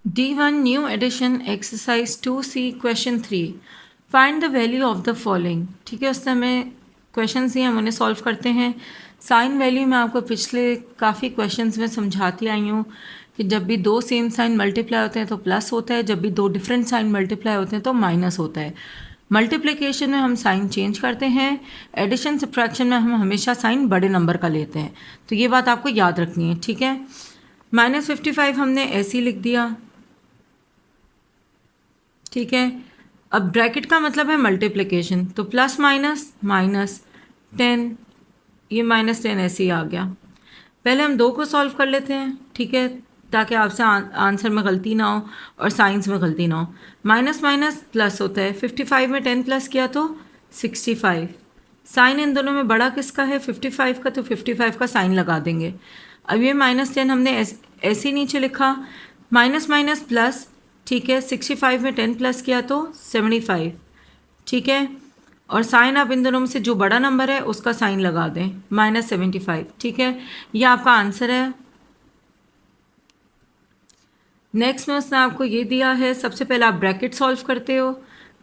D1 new edition exercise 2C question 3 find the value of the following. ठीक है, उससे हमें क्वेश्चन ही हम उन्हें सॉल्व करते हैं। साइन वैल्यू मैं आपको पिछले काफ़ी क्वेश्चंस में समझाती आई हूँ कि जब भी दो सेम साइन मल्टीप्लाई होते हैं तो प्लस होता है, जब भी दो डिफरेंट साइन मल्टीप्लाई होते हैं तो माइनस होता है। मल्टीप्लिकेशन में हम साइन चेंज करते हैं, एडिशन सब्ट्रैक्शन में हम हमेशा साइन बड़े नंबर का लेते हैं। तो ये बात आपको याद रखनी है। ठीक है, -55 हमने ऐसे ही लिख दिया। ठीक है, अब ब्रैकेट का मतलब है मल्टीप्लिकेशन, तो प्लस माइनस माइनस 10, ये -10 ऐसे ही आ गया। पहले हम दो को सॉल्व कर लेते हैं। ठीक है, ताकि आपसे आंसर में गलती ना हो और साइंस में गलती ना हो। माइनस माइनस प्लस होता है, 55 में 10 प्लस किया तो 65। साइन इन दोनों में बड़ा किसका है? 55 का, तो 55 का साइन लगा देंगे। अब ये -10 हमने ऐसे ही नीचे लिखा, माइनस माइनस प्लस। ठीक है, 65 में 10 प्लस किया तो 75। ठीक है, और साइन आप इन दोनों में से जो बड़ा नंबर है उसका साइन लगा दें, -75। ठीक है, ये आपका आंसर है। नेक्स्ट में उसने आपको ये दिया है, सबसे पहले आप ब्रैकेट सॉल्व करते हो।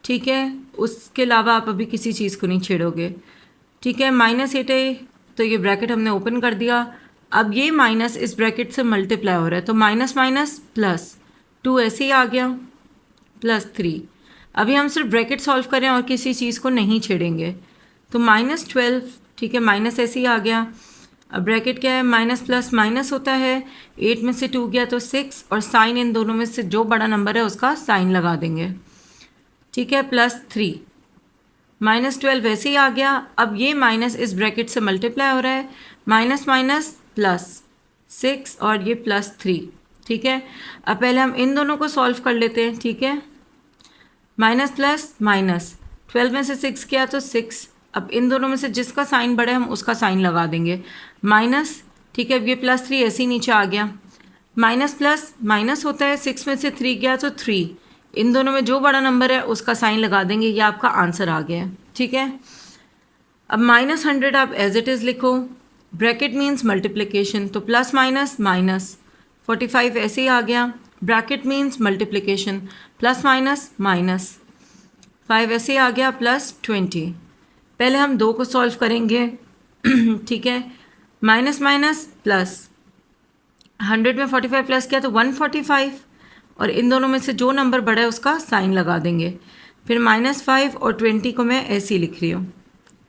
ठीक है, उसके अलावा आप अभी किसी चीज़ को नहीं छेड़ोगे। ठीक है, -8 है तो ये ब्रैकेट हमने ओपन कर दिया। अब ये माइनस इस ब्रैकेट से मल्टीप्लाई हो रहा है, तो माइनस माइनस प्लस 2 ऐसे ही आ गया, +3। अभी हम सिर्फ ब्रैकेट सॉल्व करें और किसी चीज़ को नहीं छेड़ेंगे, तो -12। ठीक है, माइनस ऐसे ही आ गया। अब ब्रैकेट क्या है? माइनस प्लस माइनस होता है, 8 में से 2 गया तो 6, और साइन इन दोनों में से जो बड़ा नंबर है उसका साइन लगा देंगे। ठीक है, +3। -12 वैसे ही आ गया। अब ये माइनस इस ब्रैकेट से मल्टीप्लाई हो रहा है, माइनस माइनस प्लस 6 और ये +3। ठीक है, अब पहले हम इन दोनों को सॉल्व कर लेते हैं। ठीक है, माइनस प्लस माइनस, 12 में से 6 किया तो 6। अब इन दोनों में से जिसका साइन बड़ा है हम उसका साइन लगा देंगे, माइनस। ठीक है, अब ये +3 ऐसे ही नीचे आ गया। माइनस प्लस माइनस होता है, 6 में से 3 गया तो 3। इन दोनों में जो बड़ा नंबर है उसका साइन लगा देंगे, ये आपका आंसर आ गया है। ठीक है, अब -100 आप एज इट इज़ लिखो। ब्रैकेट मीन्स मल्टीप्लिकेशन, तो प्लस माइनस माइनस 45 ऐसे ही आ गया। Bracket means multiplication, plus minus minus 5 ऐसे ही आ गया, +20। पहले हम दो को सॉल्व करेंगे। ठीक है, माइनस माइनस प्लस, 100 में 45 प्लस किया तो 145, और इन दोनों में से जो नंबर बड़ा है उसका साइन लगा देंगे। फिर -5 और 20 को मैं ऐसे ही लिख रही हूँ।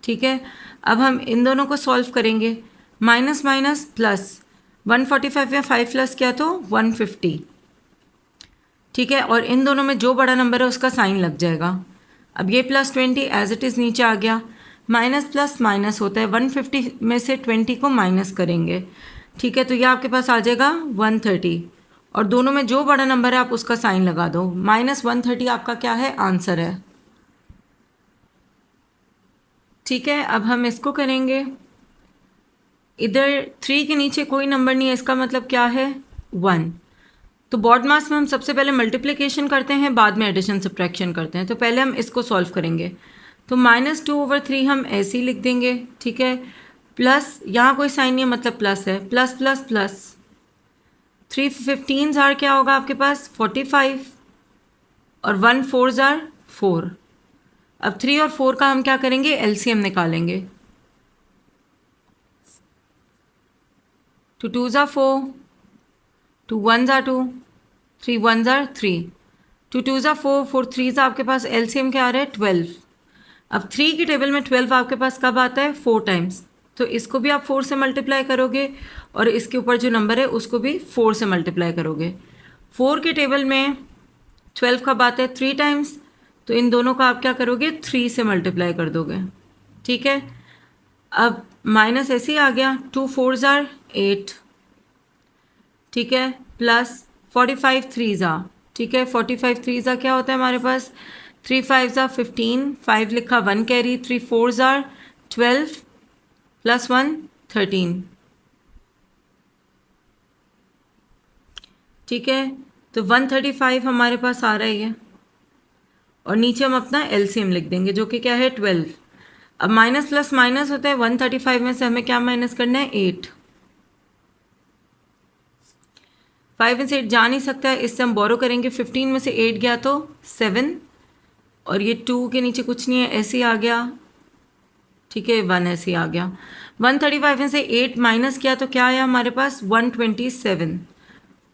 ठीक है, अब हम इन दोनों को सॉल्व करेंगे। माइनस माइनस प्लस, 145 में 5 प्लस किया तो 150। ठीक है, और इन दोनों में जो बड़ा नंबर है उसका साइन लग जाएगा। अब ये +20 एज इट इज़ नीचे आ गया। माइनस प्लस माइनस होता है, 150 में से 20 को माइनस करेंगे। ठीक है, तो ये आपके पास आ जाएगा 130, और दोनों में जो बड़ा नंबर है आप उसका साइन लगा दो। -130 आपका क्या है? आंसर है। ठीक है, अब हम इसको करेंगे। इधर 3 के नीचे कोई नंबर नहीं है, इसका मतलब क्या है? 1। तो बॉड मास में हम सबसे पहले मल्टीप्लिकेशन करते हैं, बाद में एडिशन सब्ट्रैक्शन करते हैं। तो पहले हम इसको सॉल्व करेंगे, तो -2/3 हम ऐसे ही लिख देंगे। ठीक है, प्लस यहाँ कोई साइन नहीं है मतलब प्लस है, प्लस प्लस प्लस 3 15 जार क्या होगा आपके पास? 45, और 1 4 जार 4। अब 3 और 4 का हम क्या करेंगे? एलसीएम निकालेंगे। 2 2 jar 4, 2 1 jar 2, 3 1 jar 3, 2 2 jar 4, 4 3 jar आपके पास एलसीएम क्या आ रहा है? 12। अब 3 की टेबल में 12 आपके पास कब आता है? 4 टाइम्स, तो इसको भी आप 4 से मल्टीप्लाई करोगे, और इसके ऊपर जो नंबर है उसको भी 4 से मल्टीप्लाई करोगे। 4 की टेबल में 12 कब आता है? 3 टाइम्स, तो इन दोनों का आप क्या करोगे? 3 से मल्टीप्लाई कर दोगे। ठीक है, अब माइनस ऐसे ही आ गया, 2 4 जार 8। ठीक है, प्लस 45 3 ज़ा। ठीक है, 45 3 ज़ा क्या होता है हमारे पास? 3 5 ज़ा 15, 5 लिखा 1 कैरी, 3 4 ज़ार 12, प्लस 1 13। ठीक है, तो 135 हमारे पास आ रहा है, और नीचे हम अपना एलसीएम लिख देंगे जो कि क्या है? 12। अब माइनस प्लस माइनस होता है, 135 में से हमें क्या माइनस करना है? 8। 5 में से 8 जा नहीं सकता है, इससे हम बोरो करेंगे। 15 में से 8 गया तो 7, और ये 2 के नीचे कुछ नहीं है, ऐसे ही आ गया। ठीक है, 1 ऐसे ही आ गया। 135 में से 8 माइनस किया तो क्या आया हमारे पास? 127,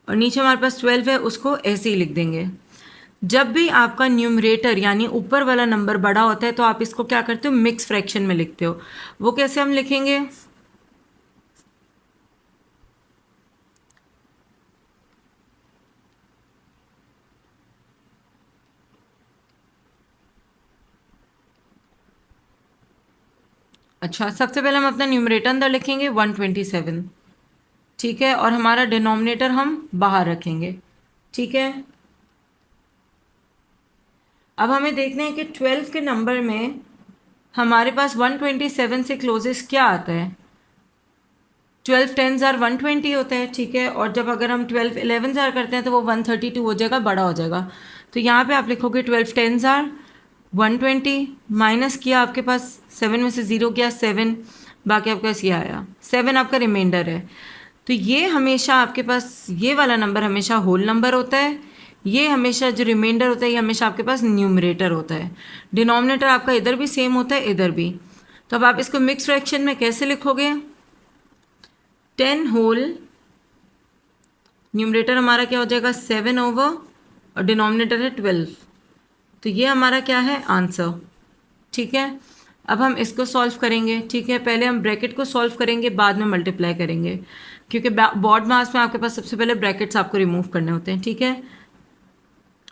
और नीचे हमारे पास 12 है, उसको ऐसे ही लिख देंगे। जब भी आपका न्यूमरेटर यानी ऊपर वाला नंबर बड़ा होता है तो आप इसको क्या करते हो? मिक्स फ्रैक्शन में लिखते हो। वो कैसे हम लिखेंगे? अच्छा, सबसे पहले हम अपना न्यूमरेटर अंदर लिखेंगे 127, ठीक है, और हमारा डिनोमिनेटर हम बाहर रखेंगे। ठीक है, अब हमें देखना है कि 12 के नंबर में हमारे पास 127 से क्लोजेस्ट क्या आता है? 12 टेन ज़ार 120 होता है, ठीक है, और जब अगर हम 12 11 ज़ार करते हैं तो वो 132 हो जाएगा, बड़ा हो जाएगा। तो यहाँ पे आप लिखोगे 12 टेन ज़ार 120, माइनस किया, आपके पास 7 में से 0 गया 7, बाकी आपके पास ये आया 7, आपका रिमाइंडर है। तो ये हमेशा आपके पास ये वाला नंबर हमेशा होल नंबर होता है, ये हमेशा जो रिमाइंडर होता है ये हमेशा आपके पास न्यूमरेटर होता है। डिनोमिनेटर आपका इधर भी सेम होता है, इधर भी। तो अब आप इसको मिक्स फ्रैक्शन में कैसे लिखोगे? 10 होल, न्यूमरेटर हमारा क्या हो जाएगा? 7 ओवर, और डिनोमिनेटर है 12। तो ये हमारा क्या है? आंसर। ठीक है, अब हम इसको सॉल्व करेंगे। ठीक है, पहले हम ब्रैकेट को सॉल्व करेंगे, बाद में मल्टीप्लाई करेंगे, क्योंकि बॉड मास में आपके पास सबसे पहले ब्रैकेट्स आपको रिमूव करने होते हैं। ठीक है,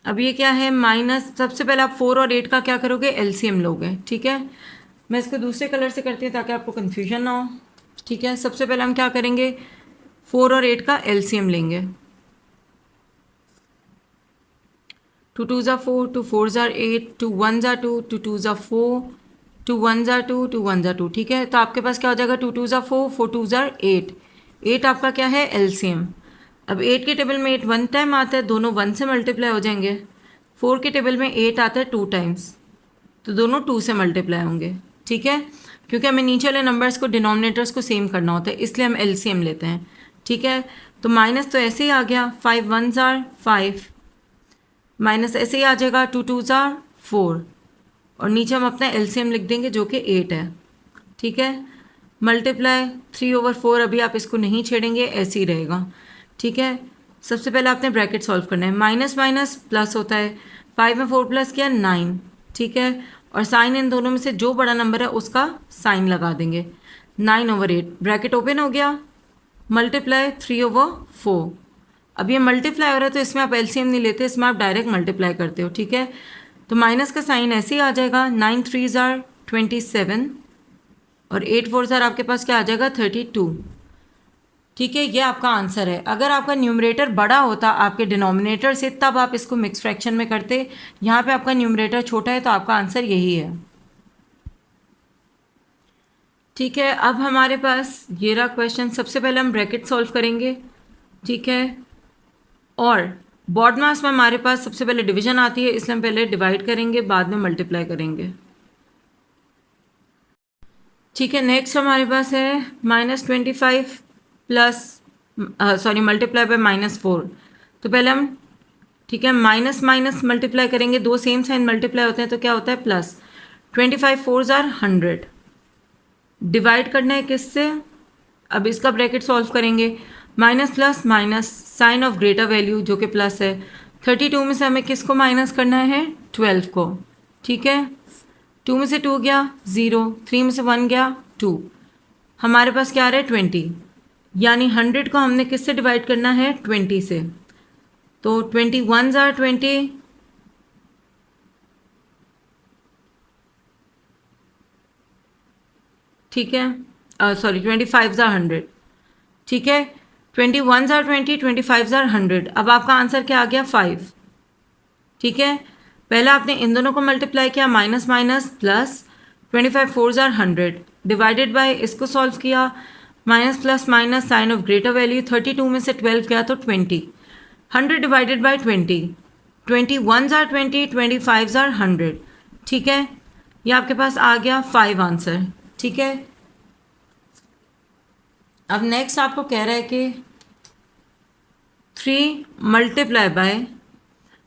अब ये क्या है? माइनस, सबसे पहले आप 4 और 8 का क्या करोगे? एलसीएम लोगे। ठीक है, मैं इसको दूसरे कलर से करती हूँ ताकि आपको कन्फ्यूजन ना हो। ठीक है, सबसे पहले हम क्या करेंगे? 4 और 8 का एलसीएम लेंगे। 2 2 ज़ा 4, 2 4 ज़ा 8, 2 1 ज़ा 2, 2 2 ज़ा 4, 2 1 ज़ा 2, 2 1 ज़ा 2। ठीक है, तो आपके पास क्या हो जाएगा? 2 2 ज़ा 4, 4 2 ज़ा 8, 8 आपका क्या है? एलसीएम। अब 8 के टेबल में 8 1 टाइम आता है, दोनों 1 से मल्टीप्लाई हो जाएंगे। 4 के टेबल में 8 आता है 2 टाइम्स, तो दोनों 2 से मल्टीप्लाई होंगे। ठीक है, क्योंकि हमें नीचे वाले नंबर्स को, डिनोमिनेटर्स को सेम करना होता है, इसलिए हम एलसीएम लेते हैं। ठीक है, तो माइनस तो ऐसे ही आ गया, 5 1 ज़ार 5, माइनस ऐसे ही आ जाएगा, 2 2 ज़ार 4, और नीचे हम अपना एलसीएम लिख देंगे जो कि 8 है। ठीक है, मल्टीप्लाई 3 ओवर 4, अभी आप इसको नहीं छेड़ेंगे, ऐसे ही रहेगा। ठीक है, सबसे पहले आपने ब्रैकेट सॉल्व करना है। माइनस माइनस प्लस होता है, 5 में 4 प्लस किया 9। ठीक है, और साइन इन दोनों में से जो बड़ा नंबर है उसका साइन लगा देंगे। 9 ओवर 8, ब्रैकेट ओपन हो गया, मल्टीप्लाई 3 ओवर 4। अब ये मल्टीप्लाई हो रहा है तो इसमें आप एलसीएम नहीं लेते, इसमें आप डायरेक्ट मल्टीप्लाई करते हो। ठीक है, तो माइनस का साइन ऐसे ही आ जाएगा, 9 3 ज़ार 27, और 8 4 ज़ार आपके पास क्या आ जाएगा? 32। ठीक है, ये आपका आंसर है। अगर आपका न्यूमरेटर बड़ा होता आपके डिनोमिनेटर से तब आप इसको मिक्स फ्रैक्शन में करते, यहाँ पे आपका न्यूमरेटर छोटा है तो आपका आंसर यही है। ठीक है, अब हमारे पास ये रहा क्वेश्चन। सबसे पहले हम ब्रैकेट सॉल्व करेंगे। ठीक है, और बॉड मास में हमारे पास सबसे पहले डिवीजन आती है, इसलिए हम पहले डिवाइड करेंगे, बाद में मल्टीप्लाई करेंगे। ठीक है, नेक्स्ट हमारे पास है -25 प्लस, सॉरी, मल्टीप्लाई बाय -4। तो पहले हम, ठीक है, माइनस माइनस मल्टीप्लाई करेंगे, दो सेम साइन मल्टीप्लाई होते हैं तो क्या होता है? प्लस। 25 4 ज़ार 100, डिवाइड करना है किससे? अब इसका ब्रैकेट सॉल्व करेंगे, minus plus minus, sign of greater value जो कि प्लस है। 32 में से हमें किसको माइनस करना है? 12 को। ठीक है, 2 में से 2 गया 0, 3 में से 1 गया 2, हमारे पास क्या आ रहा है? 20, यानी 100 को हमने किससे डिवाइड करना है? 20 से। तो 21 ज़ार 20, ठीक है, सॉरी, 25 ज़ार 100। ठीक है, 21 ज़ार 20, 25 ज़ार 100। अब आपका आंसर क्या आ गया? 5। ठीक है, पहले आपने इन दोनों को मल्टीप्लाई किया, माइनस माइनस प्लस, 25 4 ज़ार 100, डिवाइडेड बाय, इसको सॉल्व किया, minus plus minus, sign of greater value, 32 में से 12 गया तो 20, 100 डिवाइडेड बाय 20, 21 ज़ार 20, 25 ज़ार 100। ठीक है, ये आपके पास आ गया 5 आंसर। ठीक है, अब नेक्स्ट आपको कह रहा है कि 3 मल्टीप्लाई बाय,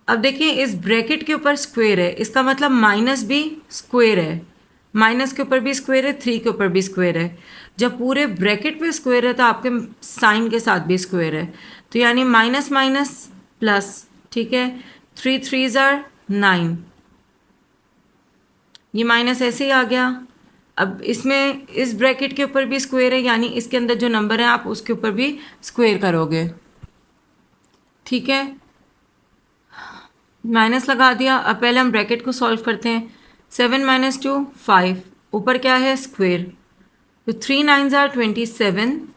अब देखिए इस ब्रैकेट के ऊपर स्क्वायर है, इसका मतलब माइनस भी स्क्वायर है, माइनस के ऊपर भी स्क्वायर है, 3 के ऊपर भी स्क्वायर है। जब पूरे ब्रैकेट पे स्क्वायर है तो आपके साइन के साथ भी स्क्वायर है, तो यानी माइनस माइनस प्लस, ठीक है। 3 3 ज़ार 9, ये माइनस ऐसे ही आ गया। अब इसमें इस ब्रैकेट के ऊपर भी स्क्वायर है, यानी इसके अंदर जो नंबर है आप उसके ऊपर भी स्क्वायर करोगे, ठीक है। माइनस लगा दिया। अब पहले हम ब्रैकेट को सॉल्व करते हैं। 7 माइनस 2 5, ऊपर क्या है स्क्वायर, तो 3 9 ज़ार 27,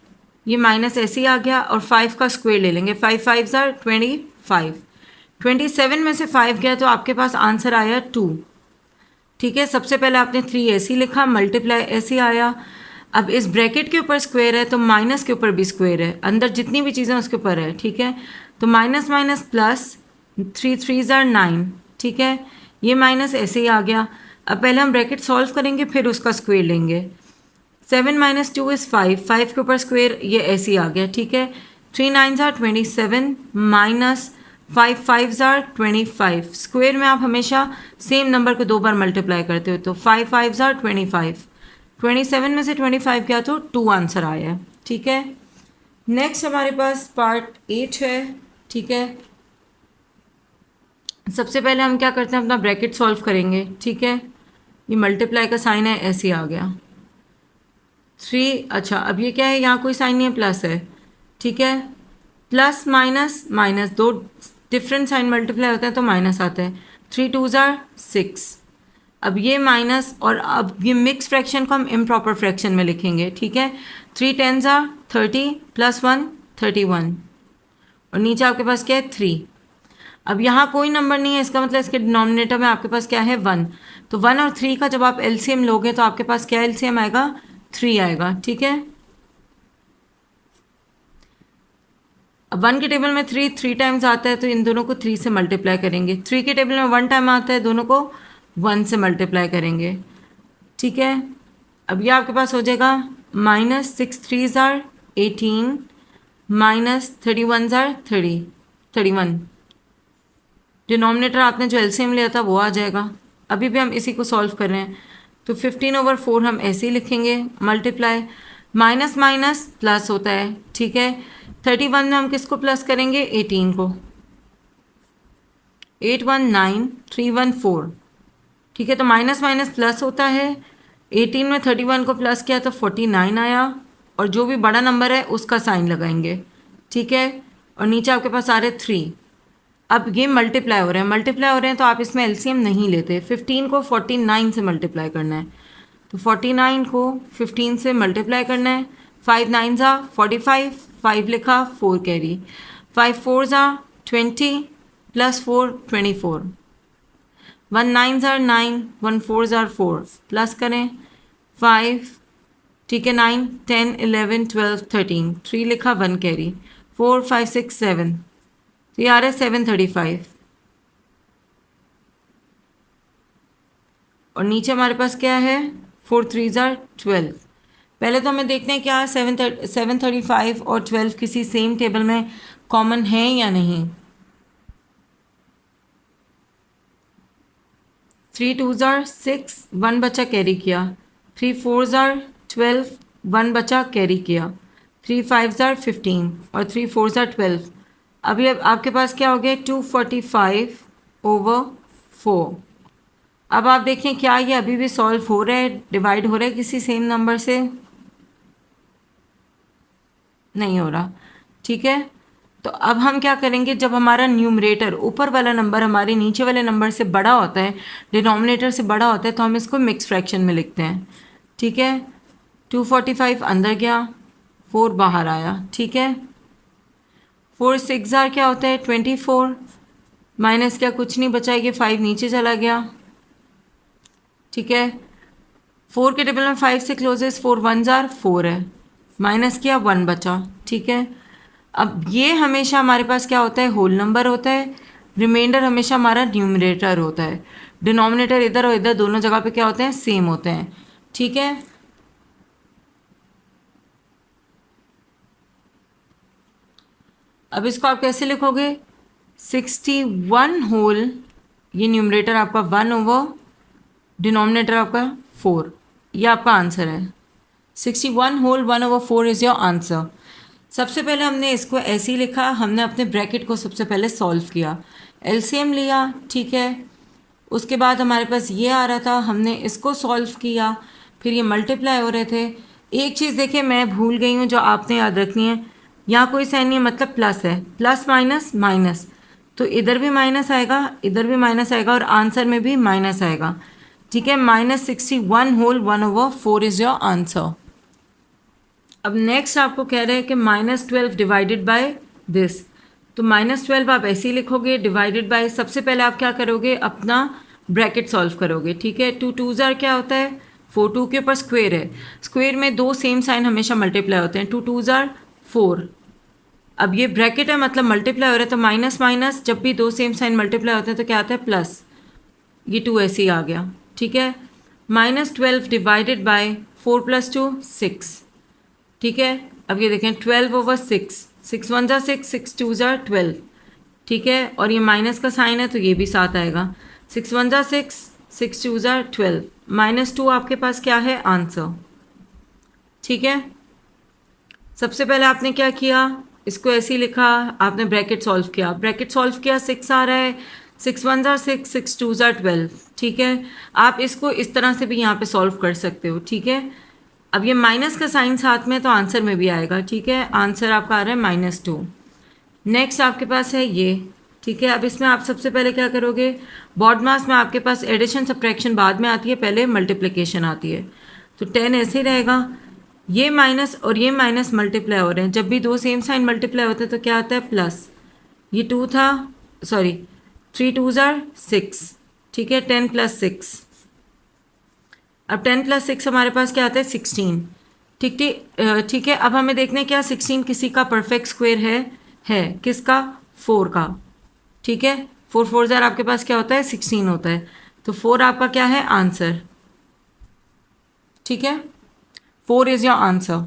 ये माइनस ऐसे ही आ गया और 5 का स्क्वायर ले लेंगे, 5 5 ज़ार 25, 27 में से 5 गया तो आपके पास आंसर आया 2, ठीक है। सबसे पहले आपने 3 ऐसे ही लिखा, मल्टीप्लाई ऐसे ही आया। अब इस ब्रैकेट के ऊपर स्क्वायर है तो माइनस के ऊपर भी स्क्वायर है, अंदर जितनी भी चीज़ें उसके ऊपर है, ठीक है। तो माइनस माइनस प्लस, 3 3 ज़ार 9, ठीक है। ये माइनस ऐसे ही आ गया। अब पहले हम ब्रैकेट सॉल्व करेंगे फिर उसका स्क्वायर लेंगे। 7 माइनस 2 इज़ 5, 5 के ऊपर स्क्वायर ये ऐसे ही आ गया, ठीक है। 3 9 ज़ार 27 माइनस 5 5 ज़ार 25, स्क्वायर में आप हमेशा सेम नंबर को 2 बार मल्टीप्लाई करते हो, तो 5 5 ज़ार 25, 27 में से 25 गया तो 2 आंसर आया, ठीक है। नेक्स्ट हमारे पास पार्ट 8 है, ठीक है। सबसे पहले हम क्या करते हैं, अपना ब्रैकेट सॉल्व करेंगे, ठीक है। ये मल्टीप्लाई का साइन है, ऐसे ही आ गया 3, अच्छा अब ये क्या है, यहाँ कोई साइन नहीं है, प्लस है, ठीक है। प्लस माइनस माइनस, दो डिफरेंट साइन मल्टीप्लाई होते हैं तो माइनस आता है। 3 2 ज़ार 6, अब ये माइनस और अब ये मिक्स फ्रैक्शन को हम इम्प्रॉपर फ्रैक्शन में लिखेंगे, ठीक है। 3 10 ज़ार 30 प्लस 1 31, और नीचे आपके पास क्या है 3। अब यहाँ कोई नंबर नहीं है, इसका मतलब इसके डिनोमिनेटर में आपके पास क्या है 1, तो 1 और 3 का जब आप एलसीएम लोगे तो आपके पास क्या एलसीएम आएगा 3 आएगा, ठीक है। अब 1 के टेबल में 3 3 टाइम्स आता है तो इन दोनों को 3 से मल्टीप्लाई करेंगे। 3 के टेबल में 1 टाइम आता है, दोनों को 1 से मल्टीप्लाई करेंगे, ठीक है। अब ये आपके पास हो जाएगा माइनस 6 3 ज़ार 18 माइनस 31 ज़ार 31, डिनोमिनेटर आपने जो एलसीएम लिया था वो आ जाएगा। अभी भी हम इसी को सॉल्व कर रहे हैं, तो 15/4 हम ऐसे ही लिखेंगे, मल्टीप्लाई माइनस माइनस प्लस होता है, ठीक है। 31 में हम किसको प्लस करेंगे 18 को, 8 1 9 3 1 4, ठीक है। तो माइनस माइनस प्लस होता है, 18 में 31 को प्लस किया तो 49 आया, और जो भी बड़ा नंबर है उसका साइन लगाएंगे, ठीक है। और नीचे आपके पास आ रहे 3। अब ये मल्टीप्लाई हो रहे हैं तो आप इसमें एलसीएम नहीं लेते। 15 को 49 से मल्टीप्लाई करना है, तो 49 को 15 से मल्टीप्लाई करना है। 5 9 ज़ा 45, 5 लिखा 4 कैरी, 5 4 ज़ा 20 प्लस 4 24, 1 9 ज़ा 9, 1 4 ज़ा 4 प्लस करें 5, ठीक है। 9 10 11 12 13, 3 लिखा 1 कैरी, 4 5 6 7, तो ये आ रहा है 735, और नीचे हमारे पास क्या है 4 3 ज़ार 12। पहले तो हमें देखते हैं क्या 735 और 12 किसी सेम टेबल में कॉमन है या नहीं। 3 2 ज़ार 6, 1 बचा कैरी किया, 3 4 ज़ार 12, 1 बचा कैरी किया, 3 5 ज़ार 15 और 3 4 ज़ार 12। अभी अब आपके पास क्या हो गया 245/4। अब आप देखें क्या ये अभी भी सॉल्व हो रहा है, डिवाइड हो रहा है किसी सेम नंबर से, नहीं हो रहा, ठीक है। तो अब हम क्या करेंगे, जब हमारा न्यूमरेटर ऊपर वाला नंबर हमारे नीचे वाले नंबर से बड़ा होता है, डिनोमिनेटर से बड़ा होता है, तो हम इसको मिक्स फ्रैक्शन में लिखते हैं, ठीक है। 245 अंदर गया, 4 बाहर आया, ठीक है। 4 6 ज़ार क्या होता है 24, माइनस क्या कुछ नहीं बचा, ये 5 नीचे चला गया, ठीक है। 4 के टेबल में 5 से क्लोजेस्ट 4 1 ज़ार 4 है, माइनस किया 1 बचा, ठीक है। अब ये हमेशा हमारे पास क्या होता है होल नंबर होता है, रिमाइंडर हमेशा हमारा न्यूमरेटर होता है, डिनोमिनेटर इधर और इधर दोनों जगह पे क्या होते हैं सेम होते हैं, ठीक है। अब इसको आप कैसे लिखोगे, 61 होल, ये न्यूमरेटर आपका 1 ओवर डिनोमिनेटर आपका 4, ये आपका आंसर है। 61 whole 1 over 4 is your answer. सबसे पहले हमने इसको ऐसे ही लिखा, हमने अपने ब्रैकेट को सबसे पहले सॉल्व किया, एलसीएम लिया, ठीक है। उसके बाद हमारे पास ये आ रहा था, हमने इसको सॉल्व किया, फिर ये मल्टीप्लाई हो रहे थे। एक चीज़ देखिए मैं भूल गई हूँ जो आपने याद रखनी है, यहाँ कोई साइन नहीं है, मतलब प्लस है, प्लस माइनस माइनस, तो इधर भी माइनस आएगा, इधर भी माइनस आएगा और आंसर में भी माइनस आएगा, ठीक है। -61 whole 1 over 4 is your answer. अब नेक्स्ट आपको कह रहे हैं कि -12 डिवाइडेड बाय दिस, तो -12 आप ऐसे ही लिखोगे, डिवाइडेड बाय, सबसे पहले आप क्या करोगे, अपना ब्रैकेट सॉल्व करोगे, ठीक है। 2 2 ज़ार क्या होता है 4, 2 के ऊपर स्क्वेयर है, स्क्वेयर में दो सेम साइन हमेशा मल्टीप्लाई होते हैं, 2 2 ज़ार 4। अब ये ब्रैकेट है मतलब मल्टीप्लाई हो रहा है, तो माइनस माइनस जब भी दो सेम साइन मल्टीप्लाई होते हैं तो क्या आता है प्लस, ये 2 ऐसे ही आ गया, ठीक है। -12 डिवाइडेड बाय 4 + 2 6, ठीक है। अब ये देखें 12 ओवर 6, 6 1 ज़ा 6, 6 2 ज़ा 12, ठीक है। और ये माइनस का साइन है तो ये भी साथ आएगा, 6 1 ज़ा 6, 6 2 ज़ा 12, -2 आपके पास क्या है आंसर, ठीक है। सबसे पहले आपने क्या किया, इसको ऐसे ही लिखा, आपने ब्रैकेट सॉल्व किया, ब्रैकेट सॉल्व किया, 6 आ रहा है, 6 1 ज़ा 6, 6 2 ज़ा 12, ठीक है। आप इसको इस तरह से भी यहाँ पे सॉल्व कर सकते हो, ठीक है। अब ये माइनस का साइन साथ में तो आंसर में भी आएगा, ठीक है। आंसर आपका आ रहा है -2। नेक्स्ट आपके पास है ये, ठीक है। अब इसमें आप सबसे पहले क्या करोगे, बॉड मास में आपके पास एडिशन सब्ट्रैक्शन बाद में आती है, पहले मल्टीप्लिकेशन आती है, तो 10 ऐसे ही रहेगा, ये माइनस और ये माइनस मल्टीप्लाई हो रहे हैं, जब भी दो सेम साइन मल्टीप्लाई होते हैं तो क्या आता है प्लस, ये 2 था, सॉरी 3 2 ज़ार 6, ठीक है, 10 + 6। अब 10 + 6 हमारे पास क्या आता है 16, ठीक है। अब हमें देखना है क्या 16 किसी का परफेक्ट स्क्वायर है किसका, 4 का, ठीक है। 4 4 ज़ार आपके पास क्या होता है 16 होता है, तो 4 आपका क्या है आंसर, ठीक है, 4 इज़ योर आंसर।